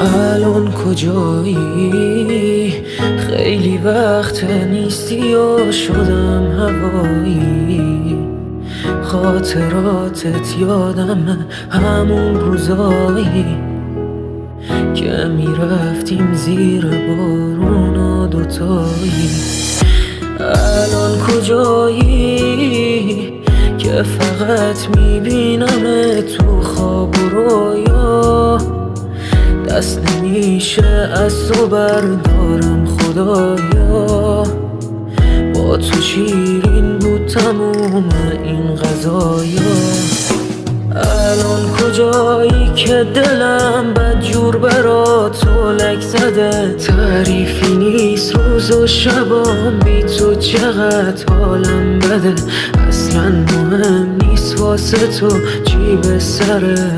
الان کجایی؟ خیلی وقت نیستی و شدم هوایی. خاطراتت یادم همون روزایی که میرفتیم زیر بارونا دوتایی. الان کجایی که فقط میبینم تو خواب و رویا؟ دست نمیشه از تو بردارم خدایا. با تو شیرین بود تموم این غذایا. الان کجایی که دلم بدجور برات لک زده؟ تعریفی نیست روز و شبام بی تو چقدر حالم بده. اصلا مهم نیست واسه تو چی به سره